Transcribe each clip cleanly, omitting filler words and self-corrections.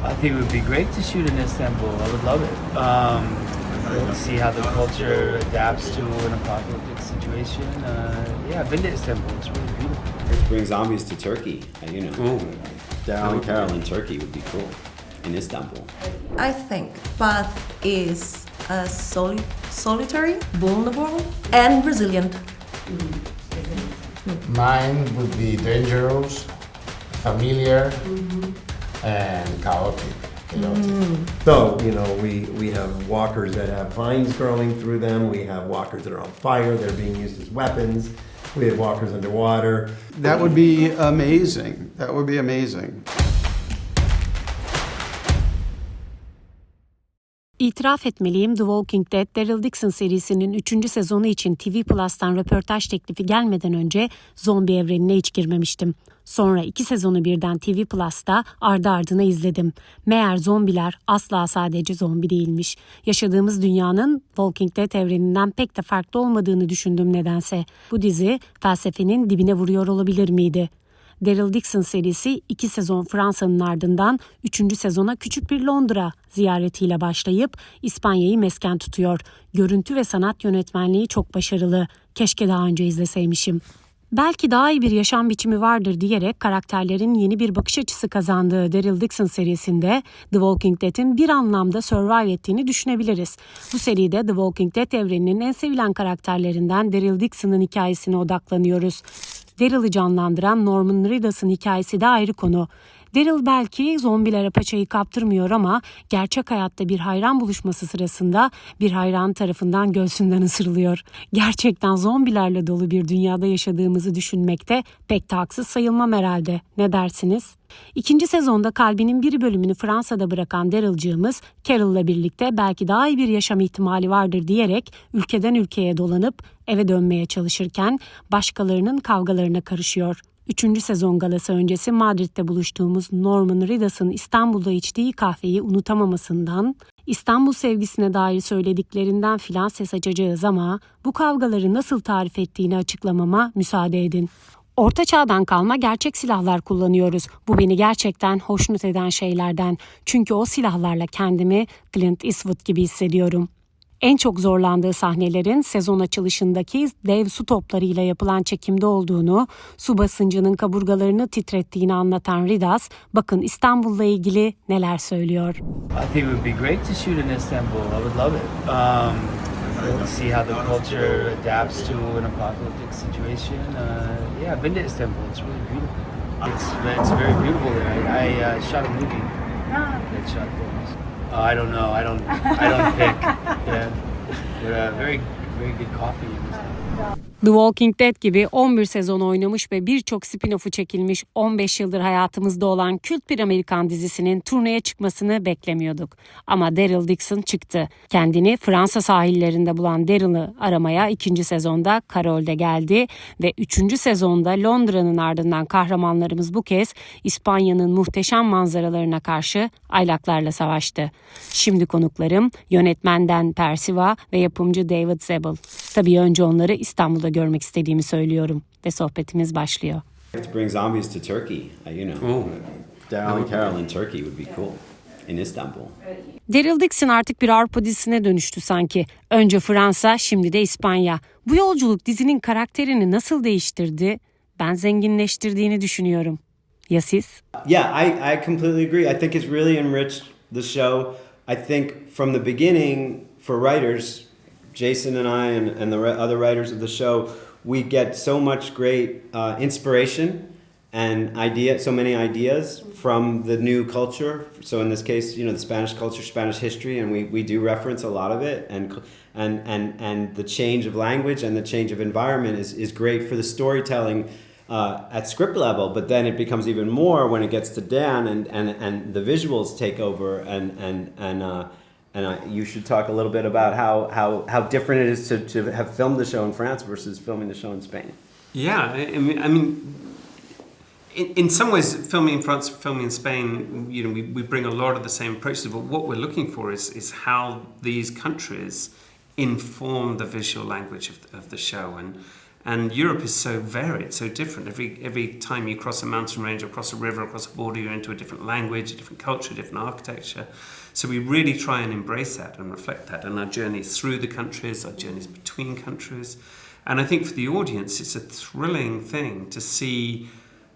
I think it would be great to shoot in Istanbul. I would love it. See how the culture adapts to an apocalyptic situation. Yeah, I've been to Istanbul. It's really beautiful. Let's bring zombies to Turkey. Daryl in Turkey would be cool. In Istanbul. I think Bath is solitary, vulnerable, and resilient. Mine would be dangerous, familiar, and chaotic. So, we have walkers that have vines growing through them. We have walkers that are on fire. They're being used as weapons. We have walkers underwater. That would be amazing. That would be amazing. İtiraf etmeliyim, The Walking Dead, Daryl Dixon serisinin 3. sezonu için TV Plus'tan röportaj teklifi gelmeden önce zombi evrenine hiç girmemiştim. Sonra 2 sezonu birden TV Plus'ta ardı ardına izledim. Meğer zombiler asla sadece zombi değilmiş. Yaşadığımız dünyanın Walking Dead evreninden pek de farklı olmadığını düşündüm nedense. Bu dizi felsefenin dibine vuruyor olabilir miydi? Daryl Dixon serisi 2 sezon Fransa'nın ardından 3. sezona küçük bir Londra ziyaretiyle başlayıp İspanya'yı mesken tutuyor. Görüntü ve sanat yönetmenliği çok başarılı. Keşke daha önce izleseymişim. Belki daha iyi bir yaşam biçimi vardır diyerek karakterlerin yeni bir bakış açısı kazandığı Daryl Dixon serisinde The Walking Dead'in bir anlamda survive ettiğini düşünebiliriz. Bu seride The Walking Dead evreninin en sevilen karakterlerinden Daryl Dixon'ın hikayesine odaklanıyoruz. Daryl'i canlandıran Norman Reedus'ın hikayesi de ayrı konu. Daryl belki zombilere paçayı kaptırmıyor ama gerçek hayatta bir hayran buluşması sırasında bir hayran tarafından göğsünden ısırılıyor. Gerçekten zombilerle dolu bir dünyada yaşadığımızı düşünmekte pek de haksız sayılmam herhalde. Ne dersiniz? 2. sezonda kalbinin bir bölümünü Fransa'da bırakan Daryl'cığımız Carol'la birlikte belki daha iyi bir yaşam ihtimali vardır diyerek ülkeden ülkeye dolanıp eve dönmeye çalışırken başkalarının kavgalarına karışıyor. 3. sezon galası öncesi Madrid'de buluştuğumuz Norman Reedus'ın İstanbul'da içtiği kahveyi unutamamasından, İstanbul sevgisine dair söylediklerinden filan ses açacağız ama bu kavgaları nasıl tarif ettiğini açıklamama müsaade edin. Orta çağdan kalma gerçek silahlar kullanıyoruz. Bu beni gerçekten hoşnut eden şeylerden. Çünkü o silahlarla kendimi Clint Eastwood gibi hissediyorum. En çok zorlandığı sahnelerin sezon açılışındaki dev su toplarıyla yapılan çekimde olduğunu, su basıncının kaburgalarını titrettiğini anlatan Reedus, bakın İstanbul'la ilgili neler söylüyor. I think it would be great to shoot in Istanbul. I would love it. See how the culture adapts to an apocalyptic situation. Yeah, I've been to Istanbul. It's really beautiful. It's very beautiful there. I shot a movie that shot there. I don't know. I don't pick. Yeah, but very good coffee in Istanbul. The Walking Dead gibi 11 sezon oynamış ve birçok spin-off'u çekilmiş 15 yıldır hayatımızda olan kült bir Amerikan dizisinin turneye çıkmasını beklemiyorduk. Ama Daryl Dixon çıktı. Kendini Fransa sahillerinde bulan Daryl'ı aramaya 2. sezonda Carol'de geldi ve 3. sezonda Londra'nın ardından kahramanlarımız bu kez İspanya'nın muhteşem manzaralarına karşı aylaklarla savaştı. Şimdi konuklarım yönetmen Dan Percival ve yapımcı David Zabel. Tabii önce onları İstanbul'da görmek istediğimi söylüyorum ve sohbetimiz başlıyor. Let's bring zombies to Turkey. Daryl in Turkey would be cool. In Istanbul. Daryl Dixon artık bir Avrupa dizisine dönüştü sanki. Önce Fransa, şimdi de İspanya. Bu yolculuk dizinin karakterini nasıl değiştirdi? Ben zenginleştirdiğini düşünüyorum. Ya siz? Yeah, I completely agree. I think it's really enriched the show. I think from the beginning, for writers, Jason and I and the other writers of the show, we get so much great inspiration and so many ideas from the new culture. So in this case, the Spanish culture, Spanish history, and we do reference a lot of it, and the change of language and the change of environment is great for the storytelling at script level. But then it becomes even more when it gets to Dan and the visuals take over and you should talk a little bit about how different it is to have filmed the show in France versus filming the show in Spain. Yeah, I mean, in some ways, filming in France, filming in Spain, we bring a lot of the same approaches. But what we're looking for is how these countries inform the visual language of the show, And Europe is so varied, so different. Every time you cross a mountain range, or cross a river, or cross a border, you're into a different language, a different culture, a different architecture. So we really try and embrace that and reflect that in our journeys through the countries, our journeys between countries. And I think for the audience, it's a thrilling thing to see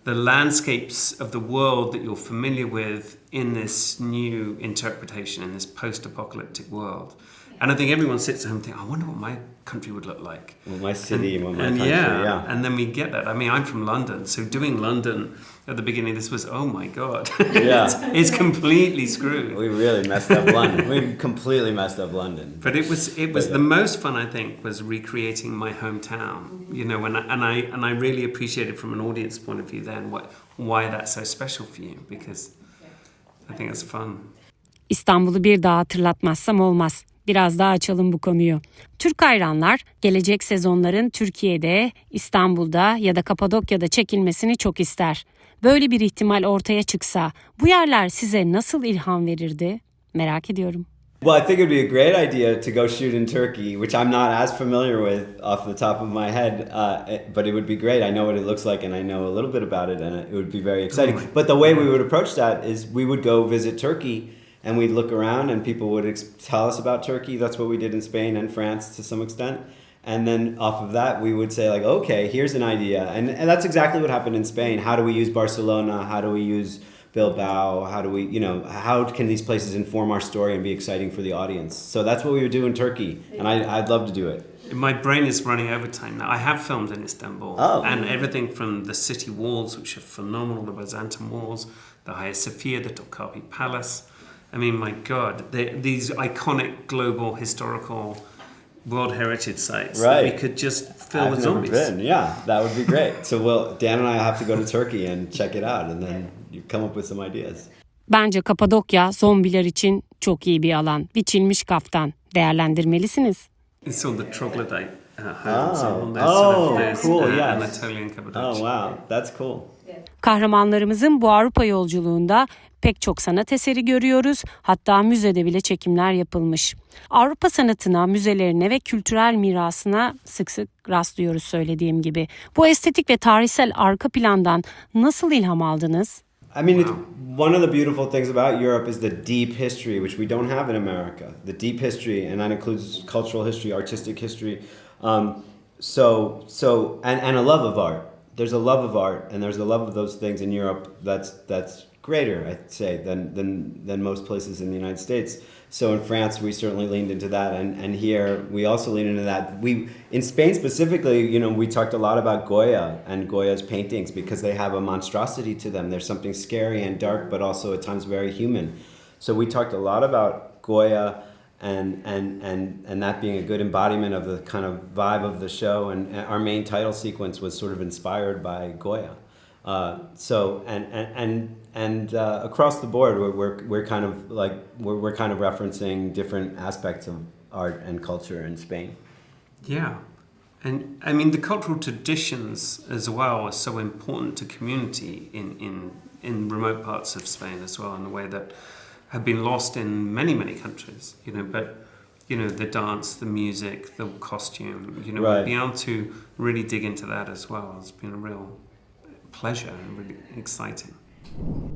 the landscapes of the world that you're familiar with in this new interpretation, in this post-apocalyptic world. And I think everyone sits at home and thinks, I wonder what my country would look like. Well, my city, my country, yeah. And then we get that. I mean, I'm from London, so doing London at the beginning, this was, oh my God. Yeah. it's completely screwed. We really messed up London. We completely messed up London. But it was the most fun, I think, was recreating my hometown. You know, and I really appreciated from an audience point of view then why that's so special for you, because I think it's fun. İstanbul'u bir daha hatırlatmazsam olmaz. Biraz daha açalım bu konuyu. Türk hayranlar gelecek sezonların Türkiye'de, İstanbul'da ya da Kapadokya'da çekilmesini çok ister. Böyle bir ihtimal ortaya çıksa bu yerler size nasıl ilham verirdi? Merak ediyorum. Well, I think it'd be a great idea to go shoot in Turkey, which I'm not as familiar with off the top of my head, but it would be great. I know what it looks like and I know a little bit about it, and it would be very exciting. But the way we would approach that is we would go visit Turkey and we'd look around and people would tell us about Turkey. That's what we did in Spain and France to some extent. And then off of that, we would say like, okay, here's an idea. And that's exactly what happened in Spain. How do we use Barcelona? How do we use Bilbao? How do we, how can these places inform our story and be exciting for the audience? So that's what we would do in Turkey. And I'd love to do it. My brain is running overtime now. I have filmed in Istanbul. And everything from the city walls, which are phenomenal, the Byzantium walls, the Hagia Sophia, the Topkapi Palace. I mean, my God, these iconic global historical World Heritage sites that we could just fill with zombies. Never been. Yeah, that would be great. So Dan and I have to go to Turkey and check it out, and then you come up with some ideas. Bence Kapadokya zombiler için çok iyi bir alan. Biçilmiş kaftan. Değerlendirmelisiniz. It's all the troglodyte homes on those cool, yes. Anatolian Cappadocia. Oh, wow, that's cool. Kahramanlarımızın bu Avrupa yolculuğunda pek çok sanat eseri görüyoruz. Hatta müzede bile çekimler yapılmış. Avrupa sanatına, müzelerine ve kültürel mirasına sık sık rastlıyoruz söylediğim gibi. Bu estetik ve tarihsel arka plandan nasıl ilham aldınız? I mean, it's one of the beautiful things about Europe is the deep history, which we don't have in America. The deep history, and that includes cultural history, artistic history. And a love of art. There's a love of art, and there's a love of those things in Europe that's greater, I'd say, than most places in the United States. So in France, we certainly leaned into that, and here we also lean into that. In Spain specifically, we talked a lot about Goya and Goya's paintings because they have a monstrosity to them. There's something scary and dark, but also at times very human. So we talked a lot about Goya and that being a good embodiment of the kind of vibe of the show. And our main title sequence was sort of inspired by Goya. Across the board, we're kind of like we're kind of referencing different aspects of art and culture in Spain. Yeah, and I mean the cultural traditions as well are so important to community in remote parts of Spain as well, in a way that have been lost in many countries. But the dance, the music, the costume. Right. Being able to really dig into that as well has been a real pleasure and really exciting.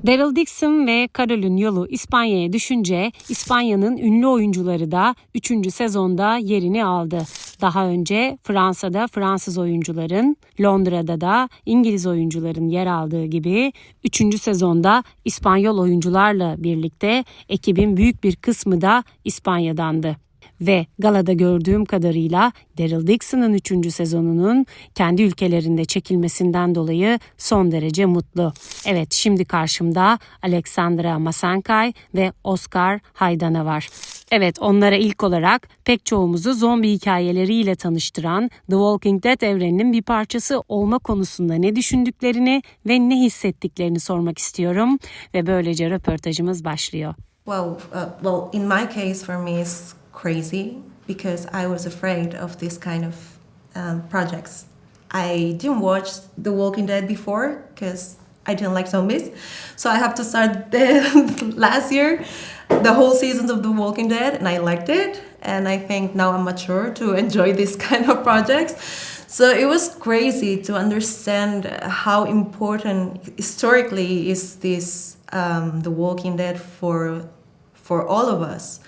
Daryl Dixon ve Carol'ün yolu İspanya'ya düşünce İspanya'nın ünlü oyuncuları da 3. sezonda yerini aldı. Daha önce Fransa'da Fransız oyuncuların, Londra'da da İngiliz oyuncuların yer aldığı gibi 3. sezonda İspanyol oyuncularla birlikte ekibin büyük bir kısmı da İspanya'dandı. Ve galada gördüğüm kadarıyla Daryl Dixon'ın 3. sezonunun kendi ülkelerinde çekilmesinden dolayı son derece mutlu. Evet, şimdi karşımda Alexandra Masangkay ve Oscar Jaenada var. Evet, onlara ilk olarak pek çoğumuzu zombi hikayeleriyle tanıştıran The Walking Dead evreninin bir parçası olma konusunda ne düşündüklerini ve ne hissettiklerini sormak istiyorum. Ve böylece röportajımız başlıyor. Well, in my case, for me, it's crazy because I was afraid of this kind of projects. I didn't watch The Walking Dead before because I didn't like zombies. So I have to start last year the whole seasons of The Walking Dead, and I liked it. And I think now I'm mature to enjoy this kind of projects. So it was crazy to understand how important historically is this The Walking Dead for all of us,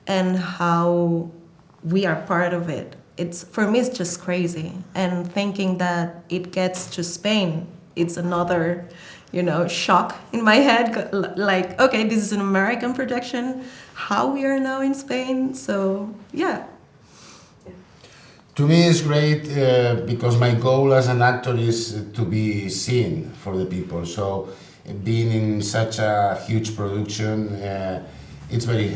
and how we are part of it. It's for me, it's just crazy. And thinking that it gets to Spain, it's another, shock in my head. Like, okay, this is an American production. How we are now in Spain? So yeah. To me, it's great because my goal as an actor is to be seen for the people. So, being in such a huge production, it's very.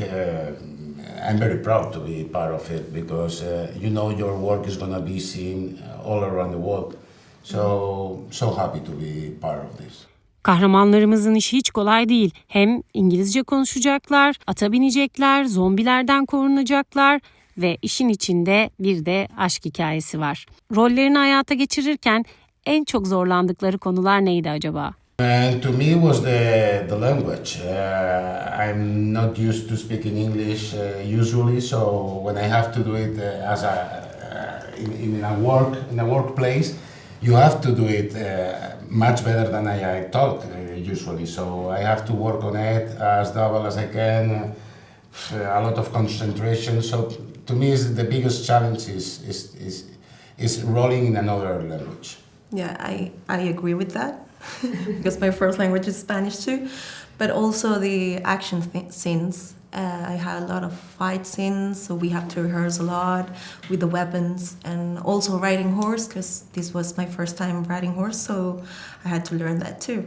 I'm very proud to be part of it because your work is going to be seen all around the world. So happy to be part of this. Kahramanlarımızın işi hiç kolay değil. Hem İngilizce konuşacaklar, ata binecekler, zombilerden korunacaklar ve işin içinde bir de aşk hikayesi var. Rollerini hayata geçirirken en çok zorlandıkları konular neydi acaba? To me was the language. I'm not used to speaking English usually, so when I have to do it as in a workplace, you have to do it much better than I talk usually. So I have to work on it as double as I can. A lot of concentration. So to me, the biggest challenge is rolling in another language. Yeah, I agree with that. Because my first language is Spanish too, but also the action scenes. I had a lot of fight scenes, so we have to rehearse a lot with the weapons, and also riding horse, because this was my first time riding horse, so I had to learn that too.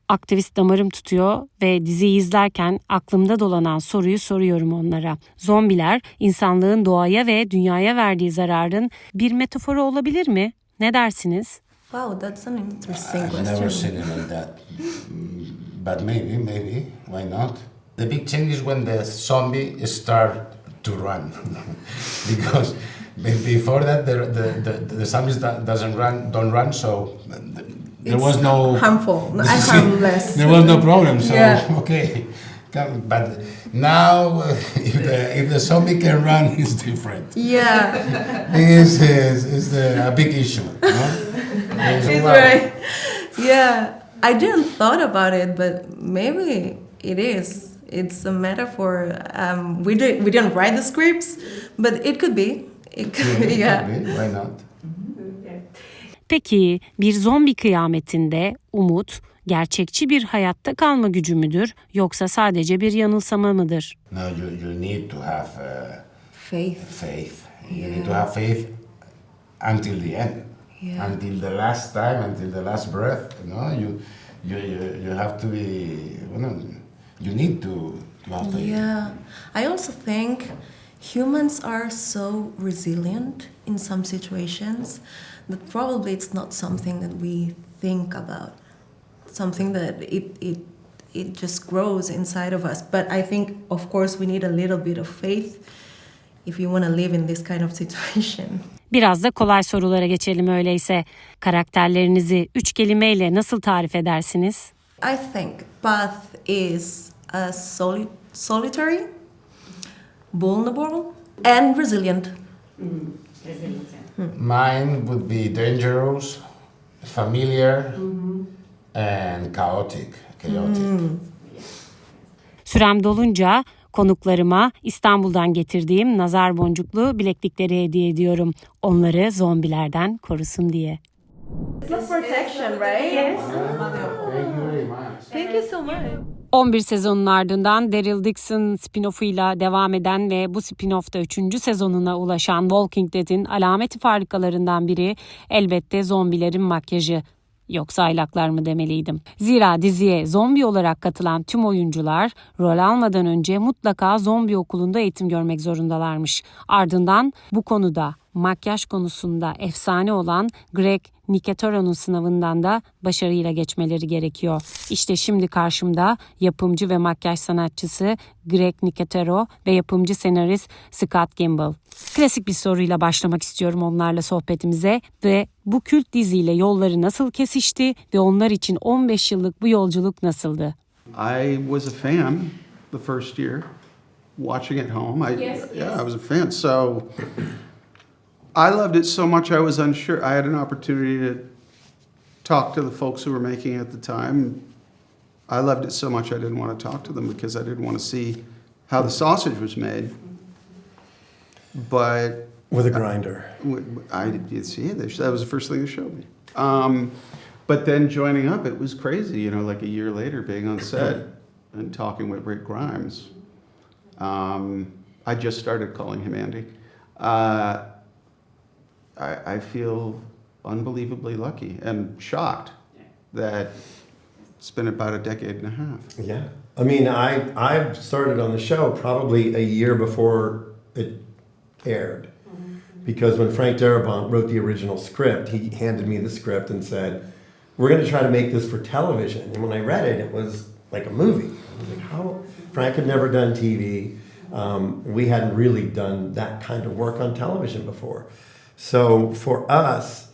Aktivist damarım tutuyor ve diziyi izlerken aklımda dolanan soruyu soruyorum onlara. Zombiler insanlığın doğaya ve dünyaya verdiği zararın bir metaforu olabilir mi? Ne dersiniz? Wow, that's an interesting question. I've never seen it like that. But maybe, why not? The big change is when the zombie start to run. Because before that, the zombies don't run, so there was no... harmful, harmless. There was no problem, so yeah. Okay. But now, if the zombie can run, it's different. Yeah. It's a big issue. It's right. Yeah, I didn't thought about it, but maybe it is. It's a metaphor. We didn't write the scripts, but it could be. It could be, yeah. Could be. Why not? Peki bir zombi kıyametinde umut gerçekçi bir hayatta kalma gücü müdür yoksa sadece bir yanılsama mıdır? No, you need to have faith. You need to have faith until the end. Yeah. Until the last time, until the last breath, you have to be. You need to have faith. Yeah, I also think humans are so resilient in some situations that probably it's not something that we think about. Something that it just grows inside of us. But I think, of course, we need a little bit of faith if you want to live in this kind of situation. Biraz da kolay sorulara geçelim öyleyse. Karakterlerinizi 3 kelimeyle nasıl tarif edersiniz? I think Path is solitary, vulnerable, and resilient. Mine would be dangerous, familiar, and chaotic. Sürem dolunca konuklarıma İstanbul'dan getirdiğim nazar boncuklu bileklikleri hediye ediyorum. Onları zombilerden korusun diye. It's not protection, right? Yes. Thank you very much. Thank you so much. 11 sezonun ardından Daryl Dixon spin-off'uyla devam eden ve bu spin-off'ta 3. sezonuna ulaşan Walking Dead'in alameti farikalarından biri elbette zombilerin makyajı. Yoksa aylaklar mı demeliydim. Zira diziye zombi olarak katılan tüm oyuncular rol almadan önce mutlaka zombi okulunda eğitim görmek zorundalarmış. Ardından bu konuda makyaj konusunda efsane olan Greg Nicotero'nun sınavından da başarıyla geçmeleri gerekiyor. İşte şimdi karşımda yapımcı ve makyaj sanatçısı Greg Nicotero ve yapımcı senarist Scott Gimple. Klasik bir soruyla başlamak istiyorum onlarla sohbetimize ve bu kült diziyle yolları nasıl kesişti ve onlar için 15 yıllık bu yolculuk nasıldı? I was a fan the first year, watching at home. I was a fan. So I loved it so much I was unsure. I had an opportunity to talk to the folks who were making it at the time. I loved it so much I didn't want to talk to them because I didn't want to see how the sausage was made. But With a grinder. I did see it. That was the first thing they showed me. But then joining up, it was crazy. You know, like a year later, being on set and talking with Rick Grimes. I just started calling him Andy. I feel unbelievably lucky and shocked that it's been about a decade and a half. Yeah. I mean, I started on the show probably a year before it aired. Because when Frank Darabont wrote the original script, he handed me the script and said, we're going to try to make this for television. And when I read it, it was like a movie. I was like, how? Frank had never done TV. We hadn't really done that kind of work on television before. So for us,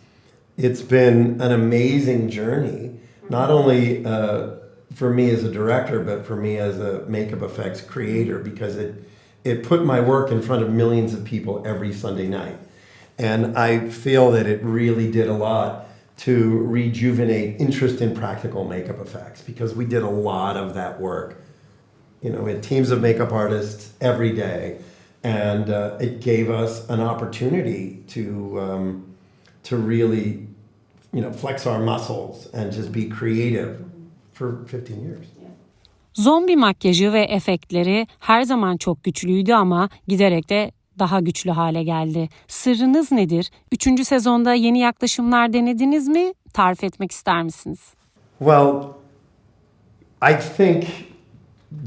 it's been an amazing journey, not only for me as a director, but for me as a makeup effects creator, because it put my work in front of millions of people every Sunday night. And I feel that it really did a lot to rejuvenate interest in practical makeup effects, because we did a lot of that work. You know, we had teams of makeup artists every day, and it gave us an opportunity to really, you know, flex our muscles and just be creative for 15 years. Zombi makyajı ve efektleri her zaman çok güçlüydü ama giderek de daha güçlü hale geldi. Sırrınız nedir? 3. sezonda yeni yaklaşımlar denediniz mi? Tarif etmek ister misiniz? Well, I think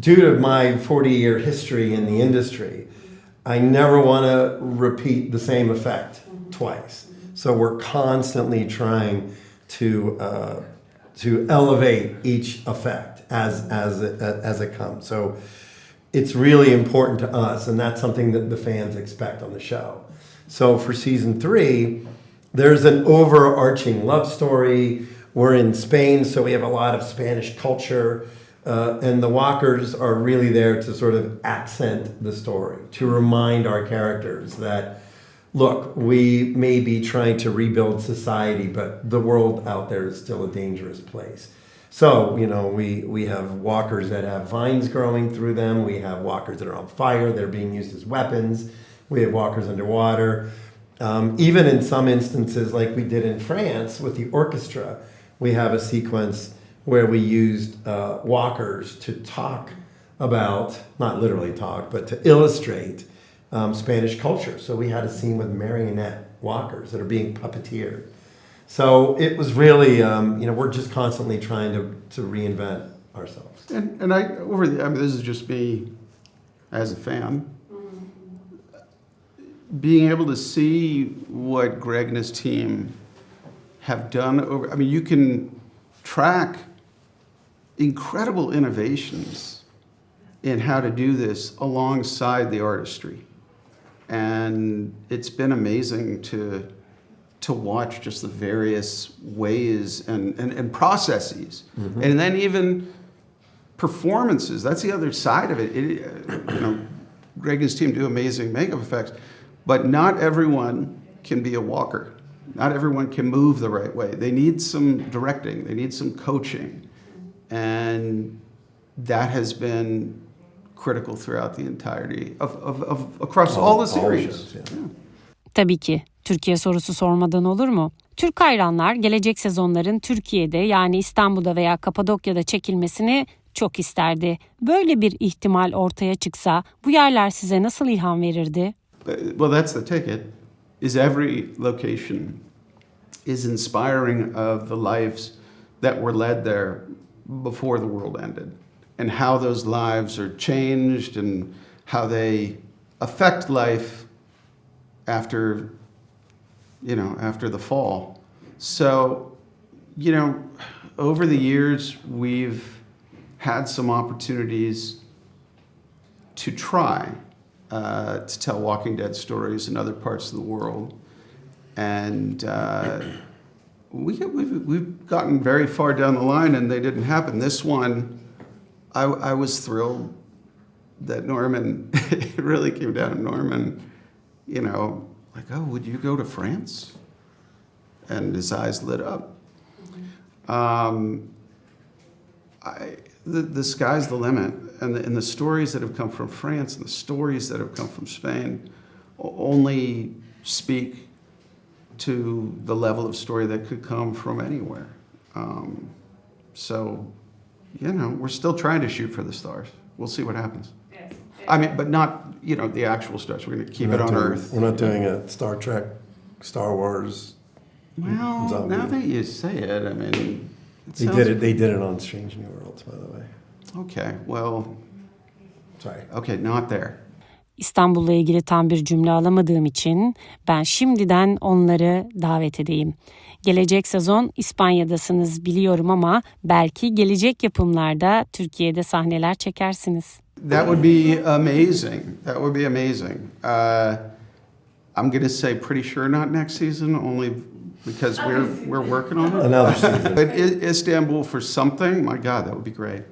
due to my 40-year history in the industry, I never want to repeat the same effect twice. So we're constantly trying to elevate each effect as it comes. So it's really important to us, and that's something that the fans expect on the show. So for season 3, there's an overarching love story. We're in Spain, so we have a lot of Spanish culture, and the walkers are really there to sort of accent the story, to remind our characters that, look, we may be trying to rebuild society, but the world out there is still a dangerous place. So, you know, we have walkers that have vines growing through them. We have walkers that are on fire. They're being used as weapons. We have walkers underwater. Even in some instances, like we did in France with the orchestra, we have a sequence where we used walkers to talk about, not literally talk, but to illustrate Spanish culture. So we had a scene with marionette walkers that are being puppeteered. So it was really, you know, we're just constantly trying to reinvent ourselves. And this is just me as a fan. Being able to see what Greg and his team have done you can track incredible innovations in how to do this alongside the artistry. And it's been amazing to watch just the various ways and processes. Mm-hmm. And then even performances. That's the other side of it. You know, Greg and his team do amazing makeup effects, but not everyone can be a walker. Not everyone can move the right way. They need some directing. They need some coaching. And that has been critical throughout the entirety of across all the series. Yeah. Tabii ki. Türkiye sorusu sormadan olur mu? Türk hayranlar gelecek sezonların Türkiye'de, yani İstanbul'da veya Kapadokya'da çekilmesini çok isterdi. Böyle bir ihtimal ortaya çıksa bu yerler size nasıl ilham verirdi? Well, that's the ticket. Is every location is inspiring of the lives that were led there before the world ended, and how those lives are changed and how they affect life after the fall. So, you know, over the years, we've had some opportunities to try to tell Walking Dead stories in other parts of the world. And we've gotten very far down the line and they didn't happen. This one, I was thrilled that Norman, it really came down to Norman, you know, like, oh, would you go to France? And his eyes lit up. The sky's the limit, and the stories that have come from France and the stories that have come from Spain only speak to the level of story that could come from anywhere. So, you know, we're still trying to shoot for the stars. We'll see what happens. Yes. I mean, but not, you know, the actual stars. We're going to keep it on Earth. We're not doing a Star Trek, Star Wars. Well, zombie. now that you say it, I mean, They did it. They did it on Strange New Worlds, by the way. Okay, well, Sorry. okay, not there. İstanbul'la ilgili tam bir cümle alamadığım için ben şimdiden onları davet edeyim. Gelecek sezon İspanya'dasınız biliyorum ama belki gelecek yapımlarda Türkiye'de sahneler çekersiniz. That would be amazing. That would be amazing. I'm going to say pretty sure not next season, only because we're working on it. Another season. But Istanbul for something, my God, that would be great.